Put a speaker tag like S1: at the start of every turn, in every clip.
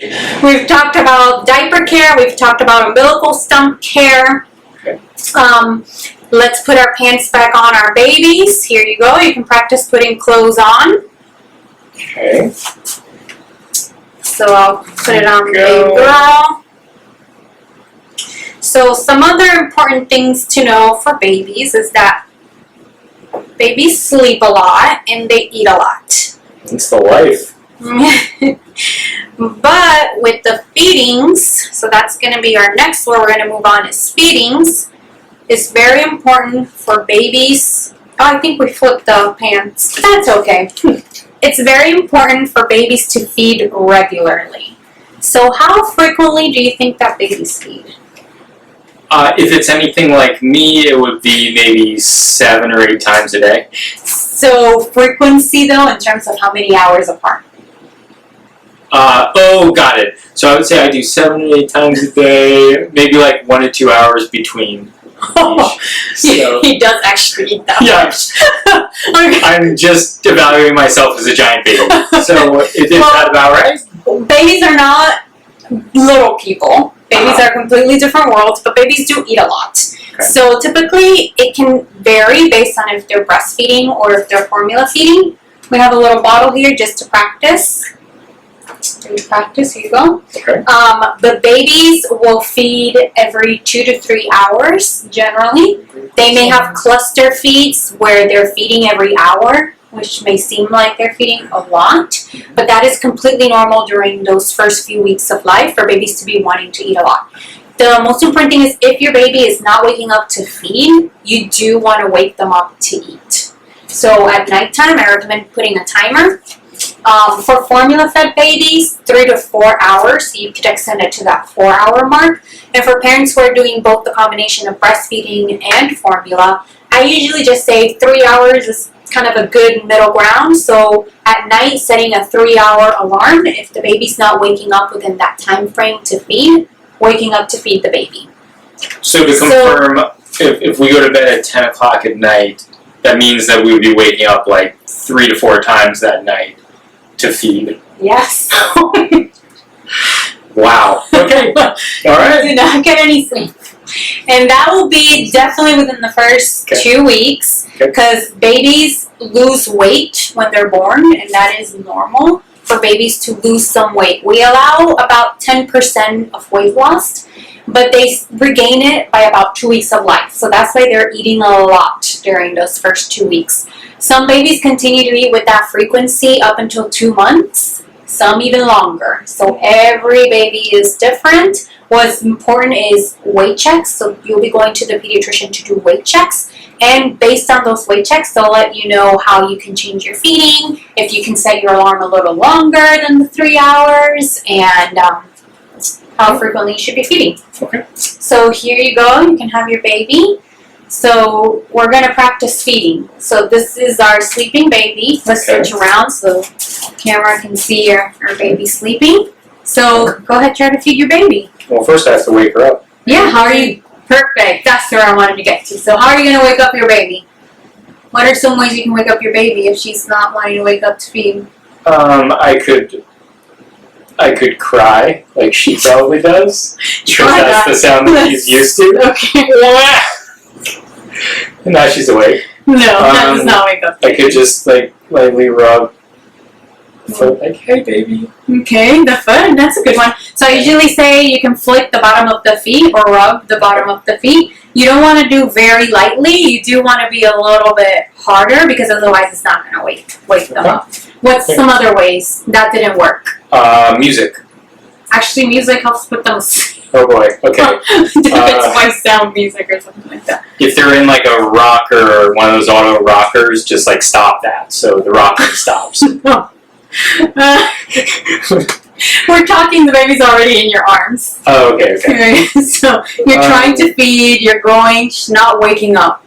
S1: We've talked about diaper care. We've talked about umbilical stump care.
S2: Okay.
S1: Let's put our pants back on our babies. Here you go. You can practice putting clothes on.
S2: Okay.
S1: So I'll put it on the baby girl. So some other important things to know for babies is that babies sleep a lot and they eat a lot.
S2: It's the life.
S1: But with the feedings, so that's going to be our next where we're going to move on is feedings. It's very important for babies. Oh, I think we flipped the pants. That's okay. It's very important for babies to feed regularly. So how frequently do you think that babies feed?
S2: If it's anything like me, it would be maybe 7 or 8 times a day.
S1: So frequency though, in terms of how many hours apart?
S2: Oh, got it. So I would say I do 7 or 8 times a day, maybe like 1 to 2 hours between each. So,
S1: He does actually eat that much. Okay.
S2: I'm just evaluating myself as a giant baby. So is that about right?
S1: Babies are not little people. Babies are completely different worlds, but babies do eat a lot.
S2: Okay.
S1: So typically it can vary based on if they're breastfeeding or if they're formula feeding. We have a little bottle here just to practice. Here you go.
S2: Okay.
S1: The babies will feed every 2 to 3 hours generally. They may have cluster feeds where they're feeding every hour, which may seem like they're feeding a lot, but that is completely normal during those first few weeks of life for babies to be wanting to eat a lot. The most important thing is if your baby is not waking up to feed, you do want to wake them up to eat. So at nighttime, I recommend putting a timer. For formula-fed babies, 3 to 4 hours, you could extend it to that 4-hour mark. And for parents who are doing both the combination of breastfeeding and formula, I usually just say 3 hours is kind of a good middle ground. So at night, setting a 3-hour alarm, if the baby's not waking up within that time frame to feed, waking up to feed the baby.
S2: So to confirm, if we go to bed at 10 o'clock at night, that means that we would be waking up like 3 to 4 times that night to feed.
S1: Yes.
S2: Wow. Okay. All right.
S1: Do not get any sleep. And that will be definitely within the first 2 weeks because babies lose weight when they're born, and that is normal for babies to lose some weight. We allow about 10% of weight loss, but they regain it by about 2 weeks of life. So that's why they're eating a lot during those first 2 weeks. Some babies continue to eat with that frequency up until 2 months, some even longer. So every baby is different. What's important is weight checks. So you'll be going to the pediatrician to do weight checks. And based on those weight checks, they'll let you know how you can change your feeding, if you can set your alarm a little longer than the 3 hours, and how frequently you should be feeding.
S2: Okay.
S1: So here you go. You can have your baby. So we're going to practice feeding. So this is our sleeping baby. Let's switch around so the camera can see our baby sleeping. So go ahead, try to feed your baby.
S2: Well, first I have to wake her up.
S1: Yeah, how are you? Perfect. That's where I wanted to get to. So how are you going to wake up your baby? What are some ways you can wake up your baby if she's not wanting to wake up to feed? I could cry like she probably does. Because that's the sound that she's used to. Okay.
S2: And now she's awake.
S1: No, that does not wake up.
S2: I could just like lightly rub the foot, like, hey baby.
S1: Okay, the foot, that's a good one. So I usually say you can flick the bottom of the feet or rub the bottom of the feet. You don't want to do very lightly. You do want to be a little bit harder because otherwise it's not going to wake them up. What's some other ways that didn't work?
S2: Music.
S1: Actually, music helps put them asleep.
S2: Oh boy, okay.
S1: It's voice sound music or something like that.
S2: If they're in like a rocker or one of those auto rockers, just like stop that so the rocker stops.
S1: We're talking, the baby's already in your arms.
S2: Oh, okay.
S1: So you're trying to feed, you're growing, she's not waking up.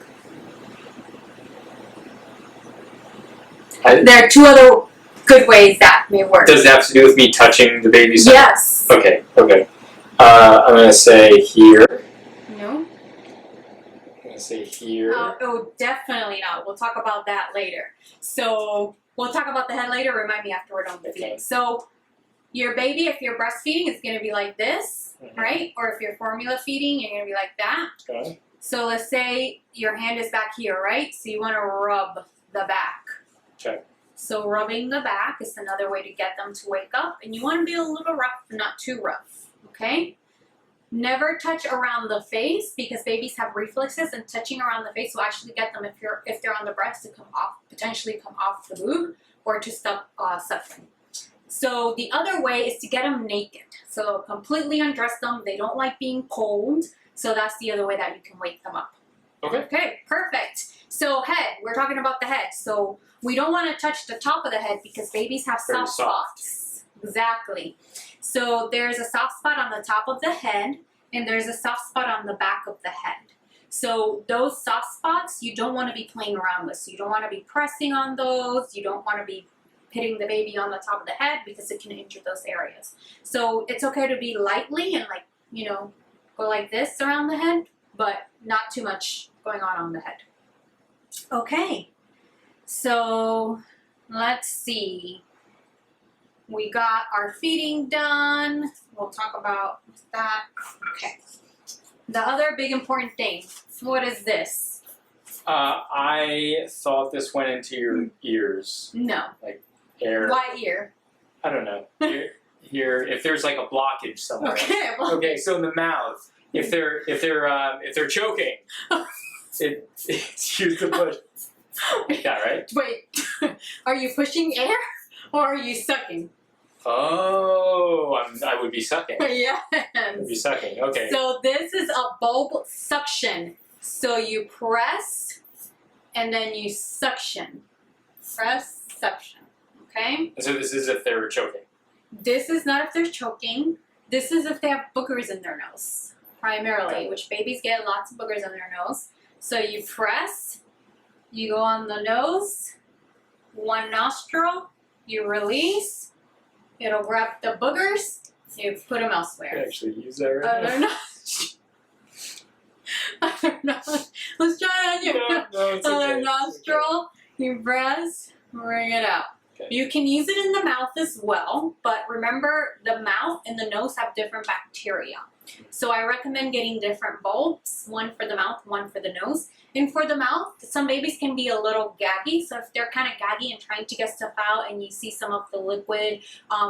S1: There are 2 other good ways that may work.
S2: Does it have to do with me touching the baby's side?
S1: Yes.
S2: Okay. I'm going to say here.
S1: No?
S2: I'm going to say here.
S1: Oh, definitely not. We'll talk about that later. So we'll talk about the head later. Remind me after we're done with the feeding. So Your baby, if you're breastfeeding, is going to be like this, right? Or if you're formula feeding, you're going to be like that.
S2: Okay.
S1: So let's say your hand is back here, right? So you want to rub the back.
S2: Check.
S1: So rubbing the back is another way to get them to wake up. And you want to be a little rough, but not too rough, okay? Never touch around the face because babies have reflexes, and touching around the face will actually get them, if they're on the breast, to potentially come off the boob or to stop suckling. So the other way is to get them naked. So completely undress them. They don't like being cold. So that's the other way that you can wake them up.
S2: Okay.
S1: Okay, perfect. So head, we're talking about the head. So we don't want to touch the top of the head because babies have
S2: Very
S1: soft
S2: soft.
S1: spots. Exactly. So there's a soft spot on the top of the head and there's a soft spot on the back of the head. So those soft spots you don't want to be playing around with. So you don't want to be pressing on those. You don't want to be hitting the baby on the top of the head because it can injure those areas. So it's okay to be lightly and go like this around the head, but not too much going on the head. Okay, so let's see. We got our feeding done. We'll talk about that. Okay. The other big important thing, what is this?
S2: I thought this went into your ears.
S1: No.
S2: Like air.
S1: Why ear?
S2: I don't know. Here, if there's like a blockage somewhere.
S1: Okay. Well,
S2: Okay, so in the mouth, if they're choking, it's used to push. Yeah, right.
S1: wait, are you pushing air or are you sucking?
S2: Oh, I would be sucking. I
S1: Yes.
S2: would be sucking. Okay.
S1: So this is a bulb suction. So you press and then you suction. Press, suction. Okay?
S2: So this is if they're choking.
S1: This is not if they're choking. This is if they have boogers in their nose, primarily,
S2: Okay.
S1: which babies get lots of boogers in their nose. So you press, you go on the nose, one nostril, you release, it'll grab the boogers, you put them
S2: I
S1: elsewhere.
S2: actually use that right
S1: Other
S2: now.
S1: nostril. Other nostril. Let's try it on your
S2: No, it's
S1: other
S2: okay.
S1: nostril, you press, bring it out.
S2: Okay.
S1: You can use it in the mouth as well, but remember the mouth and the nose have different bacteria. So I recommend getting different bulbs, one for the mouth, one for the nose. And for the mouth, some babies can be a little gaggy. So if they're kind of gaggy and trying to get stuff out and you see some of the liquid,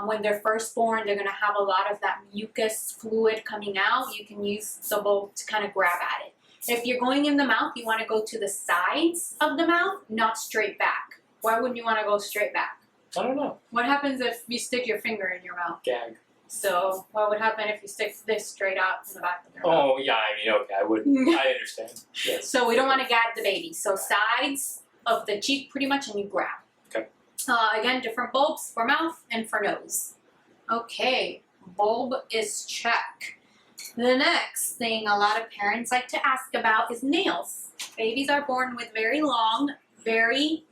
S1: when they're first born, they're going to have a lot of that mucus fluid coming out. You can use the bulb to kind of grab at it. If you're going in the mouth, you want to go to the sides of the mouth, not straight back. Why wouldn't you want to go straight back?
S2: I don't know.
S1: What happens if you stick your finger in your mouth?
S2: Gag.
S1: So what would happen if you stick this straight out in the back of your mouth?
S2: Oh yeah, I mean okay, I would. I understand. Yes.
S1: So we don't want to gag the baby. So sides of the cheek pretty much and you grab.
S2: Okay.
S1: Again, different bulbs for mouth and for nose. Okay, bulb is check. The next thing a lot of parents like to ask about is nails. Babies are born with very long, very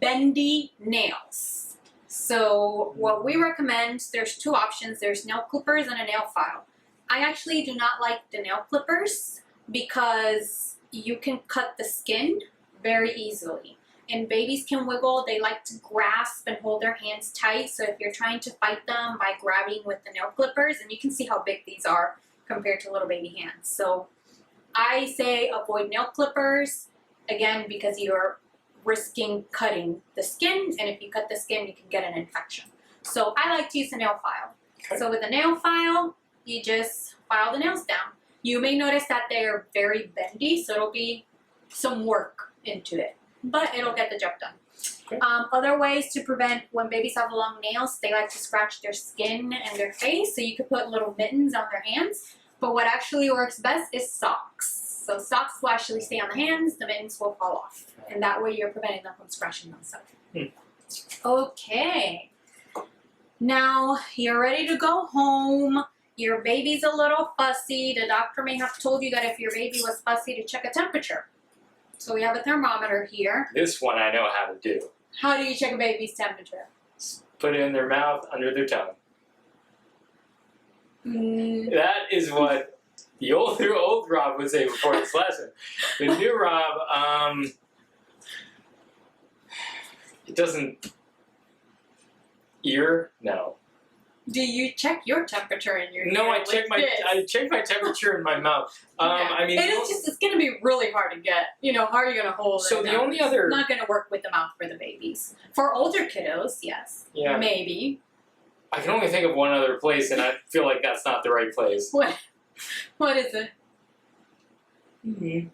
S1: bendy nails. So what we recommend, there's two options. There's nail clippers and a nail file. I actually do not like the nail clippers because you can cut the skin very easily. And babies can wiggle. They like to grasp and hold their hands tight. So if you're trying to fight them by grabbing with the nail clippers, and you can see how big these are compared to little baby hands. So I say avoid nail clippers, again, because you're risking cutting the skin, and if you cut the skin, you can get an infection. So I like to use a nail file.
S2: Okay.
S1: So with a nail file, you just file the nails down. You may notice that they're very bendy, so it'll be some work into it, but it'll get the job done.
S2: Okay.
S1: Other ways to prevent when babies have long nails, they like to scratch their skin and their face, so you could put little mittens on their hands, but what actually works best is socks. So socks will actually stay on the hands, the mittens will fall off. And that way you're preventing them from scratching themselves. Okay. Now you're ready to go home. Your baby's a little fussy. The doctor may have told you that if your baby was fussy to check a temperature. So we have a thermometer here.
S2: This one I know how to do.
S1: How do you check a baby's temperature?
S2: Put it in their mouth, under their tongue.
S1: Mm,
S2: That is what the old Rob would say before this lesson. The new Rob, it doesn't. Ear? No.
S3: Do you check your temperature in your
S2: No,
S3: ear
S2: I check my temperature in my mouth. I mean,
S3: it's going to be really hard to get. How are you going to hold it?
S2: So the only other...
S3: It's not going to work with the mouth for the babies. For older kiddos, yes.
S2: Yeah.
S3: Maybe.
S2: I can only think of one other place, and I feel like that's not the right place.
S3: What is it?
S2: Mm-hmm.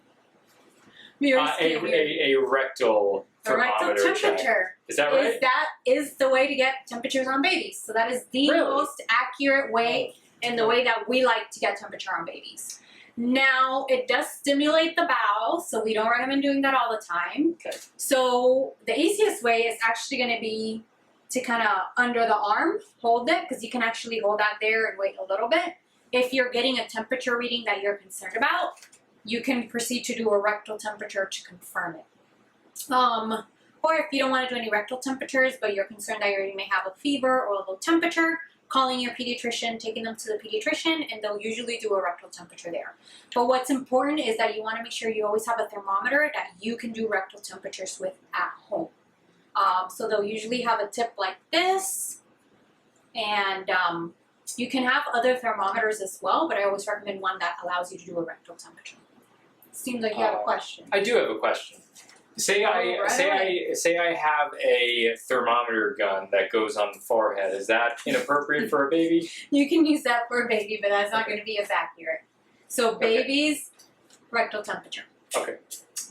S3: A
S2: rectal thermometer
S3: temperature.
S2: check. Is that right?
S3: That is the way to get temperatures on babies. So that is the most accurate way and the way that we like to get temperature on babies. Now, it does stimulate the bowel, so we don't recommend doing that all the time.
S2: Okay.
S3: So the easiest way is actually going to be to kind of under the arm, hold it, because you can actually hold that there and wait a little bit. If you're getting a temperature reading that you're concerned about, you can proceed to do a rectal temperature to confirm it. Or if you don't want to do any rectal temperatures, but you're concerned that you may have a fever or a low temperature, calling your pediatrician, taking them to the pediatrician, and they'll usually do a rectal temperature there. But what's important is that you want to make sure you always have a thermometer that you can do rectal temperatures with at home. So they'll usually have a tip like this, and you can have other thermometers as well, but I always recommend one that allows you to do a rectal temperature. Seems like you have a question.
S2: I do have a question. Say I have a thermometer gun that goes on the forehead. Is that inappropriate for a baby?
S3: You can use that for a baby, but that's not going to be as accurate. So babies, rectal temperature.
S2: Okay.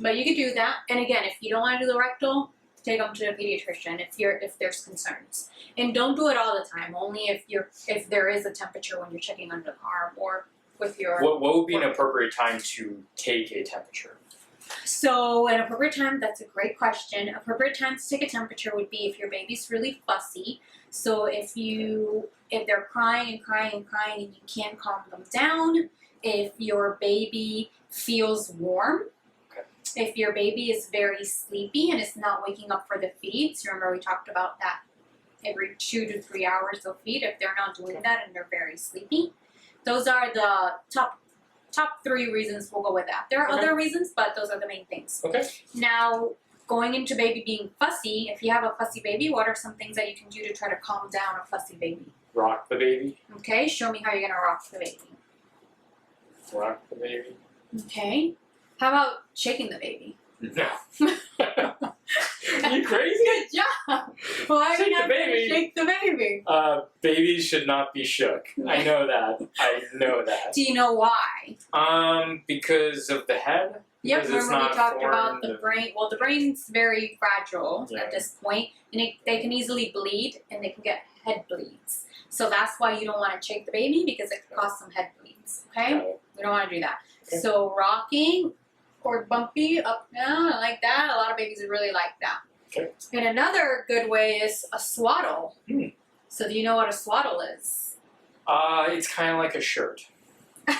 S3: But you can do that. And again, if you don't want to do the rectal, take them to the pediatrician if there's concerns. And don't do it all the time. Only if there is a temperature when you're checking under the arm or with your.
S2: What would be an appropriate time to take a temperature?
S3: So an appropriate time, that's a great question. Appropriate time to take a temperature would be if your baby's really fussy. So if they're crying and crying and crying and you can't calm them down, if your baby feels warm, if your baby is very sleepy and is not waking up for the feeds, remember we talked about that every 2 to 3 hours they'll feed. If they're not doing that and they're very sleepy, those are the top 3 reasons. We'll go with that. There are other reasons, but those are the main things.
S2: Okay.
S3: Now, going into baby being fussy, if you have a fussy baby, what are some things that you can do to try to calm down a fussy baby?
S2: Rock the baby.
S3: Okay, show me how you're going to rock the baby.
S2: Rock the baby.
S3: Okay. How about shaking the baby?
S2: No. Are you crazy?
S3: Good job. Why are you not going to shake the baby?
S2: Babies should not be shook. I know that. I know that.
S3: Do you know why?
S2: Because of the head?
S3: Yep,
S2: Because
S3: remember we talked about the brain. Well, the brain's very fragile at this point, and they can easily bleed, and they can get head bleeds. So that's why you don't want to shake the baby, because it can cause some head bleeds, okay? We don't want to do that. Okay. So rocking or bumpy up down like that, a lot of babies really like that.
S2: Okay.
S3: And another good way is a swaddle. So do you know what a swaddle is?
S2: It's kind of like a shirt.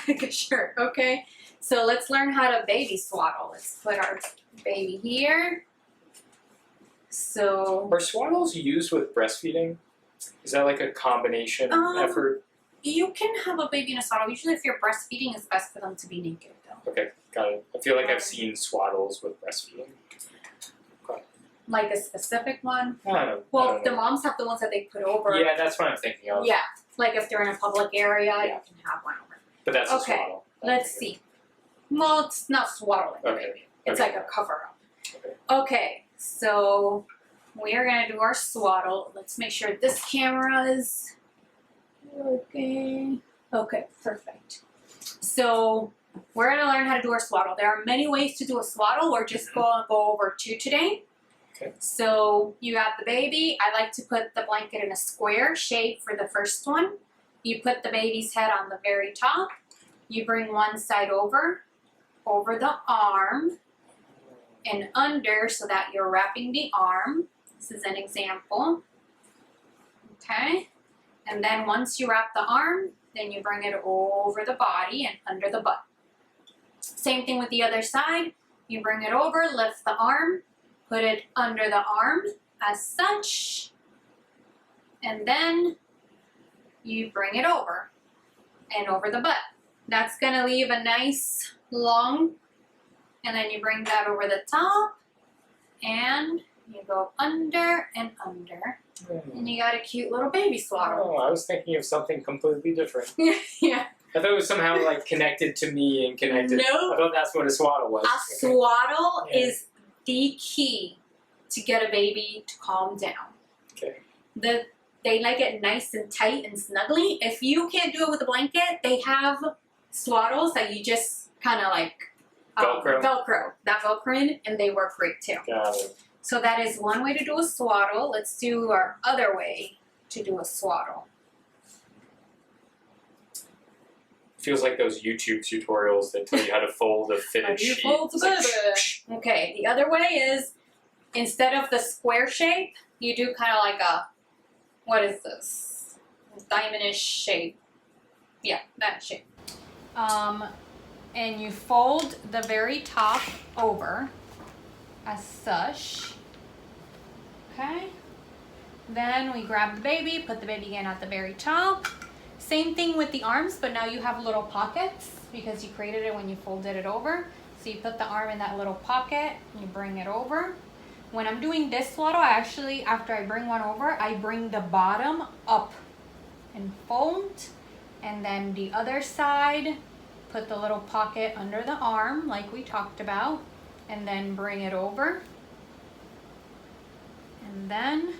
S3: Like a shirt, okay. So let's learn how to baby swaddle. Let's put our baby here. So
S2: are swaddles used with breastfeeding? Is that like a combination effort?
S3: You can have a baby in a swaddle. Usually if you're breastfeeding, it's best for them to be naked though.
S2: Okay, got it. I feel like I've seen swaddles with breastfeeding. Okay.
S3: Like a specific one?
S2: I don't know.
S3: Well, the moms have the ones that they put over.
S2: Yeah, that's what I'm thinking of.
S3: Yeah, like if they're in a public area, you can have one over.
S2: But that's a swaddle.
S3: Let's see. Well, it's not swaddling the baby. It's like a cover-up. Okay, so we are going to do our swaddle. Let's make sure this camera is working. Okay, perfect. So we're going to learn how to do our swaddle. There are many ways to do a swaddle. We're just going to go over 2 today.
S2: Okay.
S3: So you have the baby. I like to put the blanket in a square shape for the first one. You put the baby's head on the very top. You bring one side over the arm and under so that you're wrapping the arm. This is an example. Okay. And then once you wrap the arm, then you bring it over the body and under the butt. Same thing with the other side. You bring it over, lift the arm, put it under the arm as such, and then you bring it over and over the butt. That's going to leave a nice long, and then you bring that over the top, and you go under and under And you got a cute little baby swaddle.
S2: Oh, I was thinking of something completely different.
S3: Yeah.
S2: I thought it was somehow like connected to me and connected.
S3: No.
S2: I thought that's what a swaddle was.
S3: A swaddle
S2: Yeah.
S3: is the key to get a baby to calm down.
S2: Okay.
S3: They like it nice and tight and snuggly. If you can't do it with a blanket, they have swaddles that you just kind of like
S2: Velcro.
S3: that Velcro in, and they work great too.
S2: Got it.
S3: So that is one way to do a swaddle. Let's do our other way to do a swaddle.
S2: Feels like those YouTube tutorials that tell you how to fold a fitted sheet. It's like,
S3: Okay, the other way is instead of the square shape, you do kind of like a, what is this? Diamondish shape. Yeah, that shape. And you fold the very top over as such. Okay. Then we grab the baby, put the baby again at the very top. Same thing with the arms, but now you have little pockets because you created it when you folded it over. So you put the arm in that little pocket, you bring it over. When I'm doing this swaddle, I actually, after I bring one over, I bring the bottom up and fold. And then the other side, put the little pocket under the arm like we talked about, and then bring it over. And then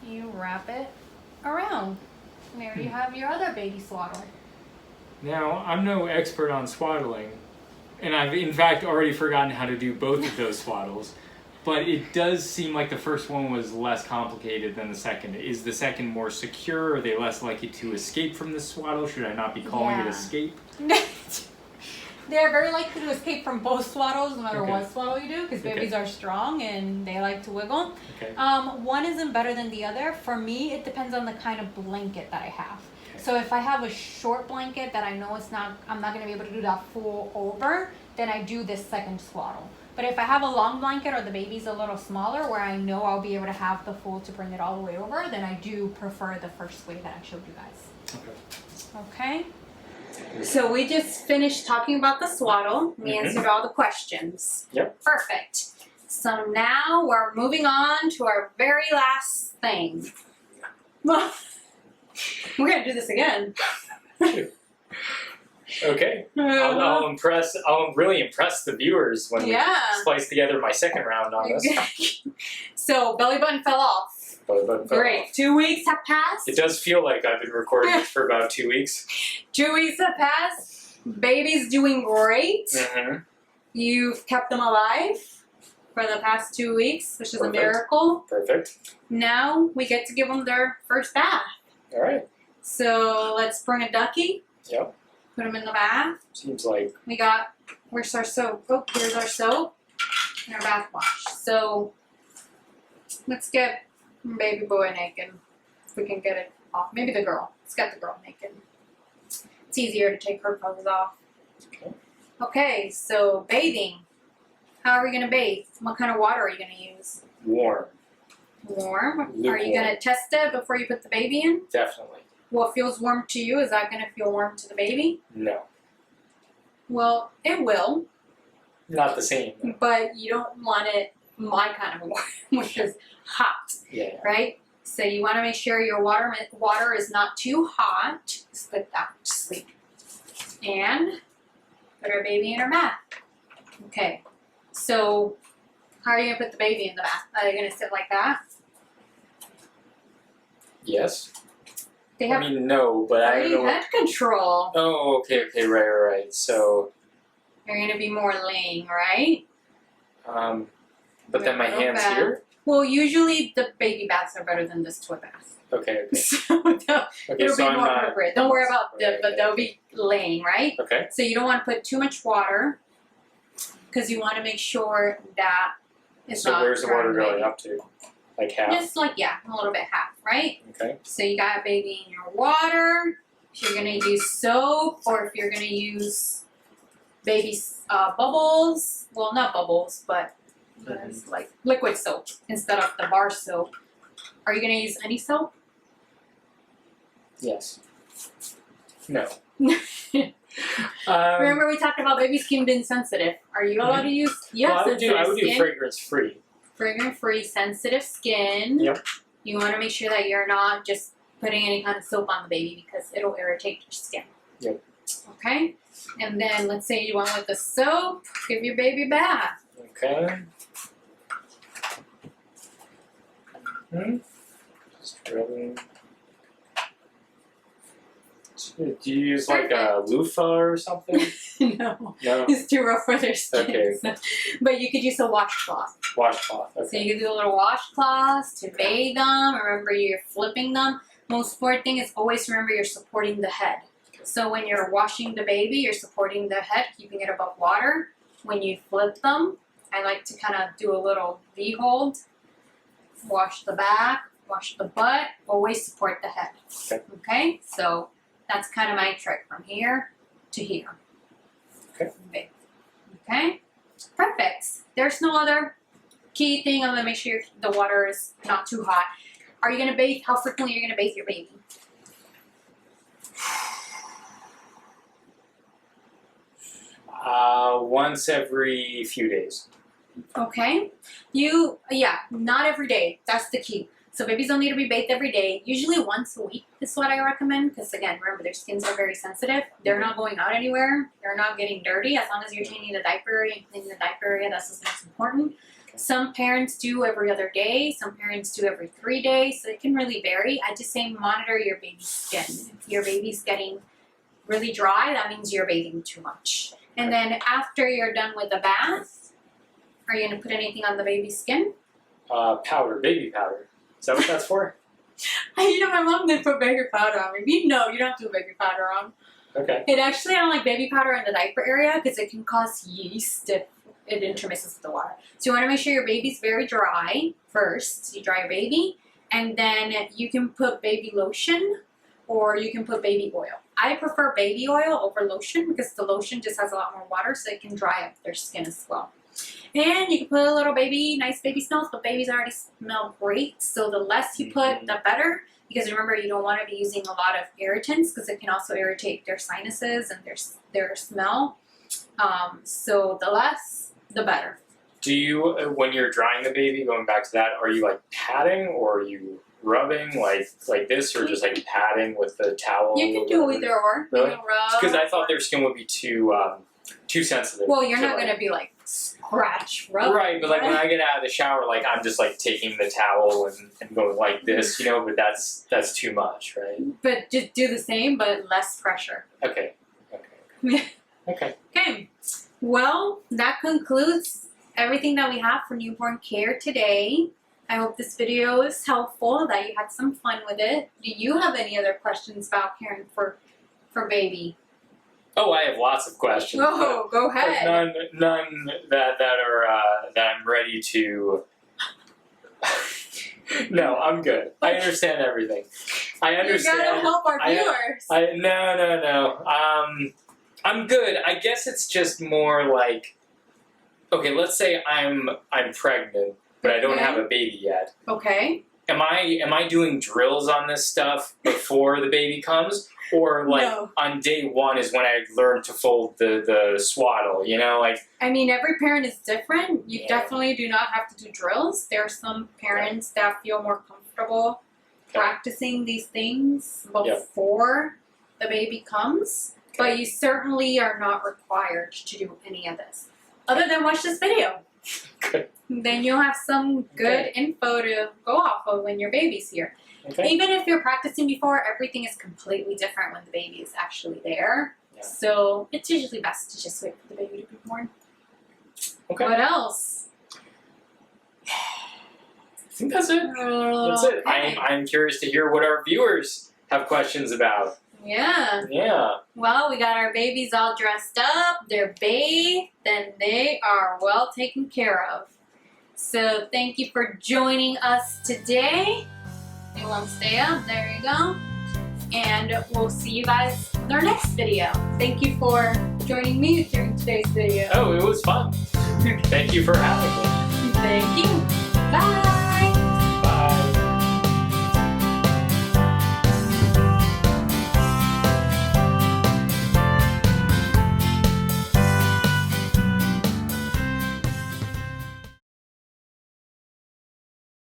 S3: you wrap it around. And there you have your other baby swaddle.
S2: Now, I'm no expert on swaddling, and I've in fact already forgotten how to do both of those swaddles, but it does seem like the first one was less complicated than the second. Is the second more secure? Are they less likely to escape from the swaddle? Should I not be calling it escape?
S3: They're very likely to escape from both swaddles no matter
S2: Okay.
S3: what swaddle you do because babies are strong and they like to wiggle.
S2: Okay.
S3: One isn't better than the other. For me, it depends on the kind of blanket that I have.
S2: Okay.
S3: So if I have a short blanket that I know I'm not going to be able to do that full over, then I do this second swaddle. But if I have a long blanket or the baby's a little smaller where I know I'll be able to have the full to bring it all the way over, then I do prefer the first way that I showed you guys. Okay? So we just finished talking about the swaddle. We answered all the questions.
S2: Yep.
S3: Perfect. So now we're moving on to our very last thing. Well, we're going to do this again.
S2: Okay. I'll really impress the viewers when we splice together my second round on this.
S3: So belly button fell off. Great. 2 weeks have passed.
S2: It does feel like I've been recording this for about 2 weeks.
S3: 2 weeks have passed. Baby's doing great.
S2: Mm-hmm.
S3: You've kept them alive for the past 2 weeks, which is a miracle.
S2: Perfect. Now
S3: we get to give them their first bath.
S2: All right.
S3: So let's bring a ducky.
S2: Yep.
S3: Put them in the bath.
S2: Seems like.
S3: Where's our soap? Oh, here's our soap and our bath wash. So let's get baby boy naked. If we can get it off. Maybe the girl. Let's get the girl naked. It's easier to take her clothes off.
S2: Okay.
S3: Okay, so bathing. How are we going to bathe? What kind of water are you going to use?
S2: Warm.
S3: Warm?
S2: Lukewarm.
S3: Are you going to test it before you put the baby in?
S2: Definitely.
S3: What feels warm to you, is that going to feel warm to the baby?
S2: No.
S3: Well, it will.
S2: Not the same.
S3: But you don't want it my kind of warm, which is hot.
S2: Yeah.
S3: Right? So you want to make sure your water is not too hot. Split that to sleep. And put our baby in her bath. Okay. So how are you going to put the baby in the bath? Are they going to sit like that?
S2: Yes.
S3: They have
S2: no, but I don't know.
S3: head control.
S2: Oh, okay, right. So.
S3: You're going to be more laying, right?
S2: But then my hand's here?
S3: Well, usually the baby baths are better than this toy bath.
S2: Okay.
S3: So it'll
S2: so
S3: be more appropriate. Don't worry about but they'll be laying, right?
S2: Okay.
S3: So you don't want to put too much water because you want to make sure that it's not.
S2: So where's the water going up to? Like half?
S3: Just like, a little bit half, right?
S2: Okay.
S3: So you got a baby in your water. If you're going to use soap or if you're going to use baby bubbles, well, not bubbles, but it's like liquid soap instead of the bar soap. Are you going to use any soap?
S2: Yes. No.
S3: Remember we talked about baby skin being sensitive. Are you allowed to use?
S2: I would do fragrance free.
S3: Fragrance free, sensitive skin.
S2: Yep.
S3: You want to make sure that you're not just putting any kind of soap on the baby because it'll irritate your skin.
S2: Yep.
S3: Okay? And then let's say you went with the soap, give your baby a bath.
S2: Okay. Just rubbing. Do you use like a loofah or something?
S3: No.
S2: No.
S3: It's too rough for their skin.
S2: Okay.
S3: So- but you could use a washcloth.
S2: Washcloth.
S3: So
S2: Okay.
S3: you can do a little washcloths to bathe them. Remember, you're flipping them. Most important thing is always remember you're supporting the head. So when you're washing the baby, you're supporting the head, keeping it above water. When you flip them, I like to kind of do a little V-hold. Wash the back, wash the butt, always support the head.
S2: Okay.
S3: Okay? So that's kind of my trick from here to here.
S2: Okay.
S3: Okay? Perfect. There's no other key thing. I'm going to make sure the water is not too hot. Are you going to bathe? How frequently are you going to bathe your baby?
S2: Once every few days.
S3: Okay. Not every day. That's the key. So babies don't need to be bathed every day. Usually once a week is what I recommend because again, remember their skins are very sensitive. They're not going out anywhere. They're not getting dirty. As long as you're changing the diaper area and cleaning the diaper area, that's what's most important. Some parents do every other day. Some parents do every 3 days. So it can really vary. I just say monitor your baby's skin. If your baby's getting really dry, that means you're bathing too much. And then after you're done with the bath, are you going to put anything on the baby's skin?
S2: Powder, baby powder. Is that what that's for?
S3: You know, my mom did put baby powder on me. You know, you don't have to put baby powder on.
S2: Okay.
S3: It actually, I don't like baby powder in the diaper area because it can cause yeast if it intermixes with the water. So you want to make sure your baby's very dry first. You dry your baby, and then you can put baby lotion or you can put baby oil. I prefer baby oil over lotion because the lotion just has a lot more water so it can dry up their skin as well. And you can put a little nice baby smells, but babies already smell great. So the less you put, the better. Because remember, you don't want to be using a lot of irritants because it can also irritate their sinuses and their smell. So the less, the better.
S2: Do you, when you're drying the baby, going back to that, are you like patting or are you rubbing like this or just like patting with the towel?
S3: You can do either or.
S2: Really?
S3: You can rub.
S2: Because I thought their skin would be too sensitive.
S3: Well, you're
S2: to,
S3: not
S2: like-
S3: going to be like scratch, rub.
S2: Right, but like when I get out of the shower, like I'm just like taking the towel and going like this, you know, but that's too much, right?
S3: But just do the same, but less pressure.
S2: Okay. Okay.
S3: Okay. Well, that concludes everything that we have for newborn care today. I hope this video is helpful, that you had some fun with it. Do you have any other questions about caring for baby?
S2: Oh, I have lots of questions.
S3: Oh, go
S2: but
S3: ahead.
S2: none that are that I'm ready to. No, I'm good. I understand everything. I understand.
S3: You gotta help our viewers.
S2: No. I'm good. I guess it's just more like, okay, let's say I'm pregnant, but I don't
S3: Okay.
S2: have a baby yet.
S3: Okay.
S2: Am I doing drills on this stuff before the baby comes, or like
S3: No.
S2: on day one is when I learn to fold the swaddle? You know, like
S3: I mean, every parent is different. You
S2: Yeah.
S3: definitely do not have to do drills. There are some parents that feel more comfortable practicing these things before the baby comes, but you certainly are not required to do any of this. Other than watch this video.
S2: Good.
S3: Then you'll have some good info to go off of when your baby's here.
S2: okay.
S3: Even if you're practicing before, everything is completely different when the baby is actually there.
S2: Yeah.
S3: So it's usually best to just wait for the baby to be born.
S2: Okay.
S3: What else?
S2: I think that's it. That's it.
S3: Okay.
S2: I'm curious to hear what our viewers have questions about.
S3: Yeah.
S2: Yeah.
S3: Well, we got our babies all dressed up. They're bathed, and they are well taken care of. So thank you for joining us today. It won't stay up. There you go. And we'll see you guys in our next video. Thank you for joining me during today's video.
S2: Oh, it was fun. Thank you for having me.
S3: Thank you. Bye.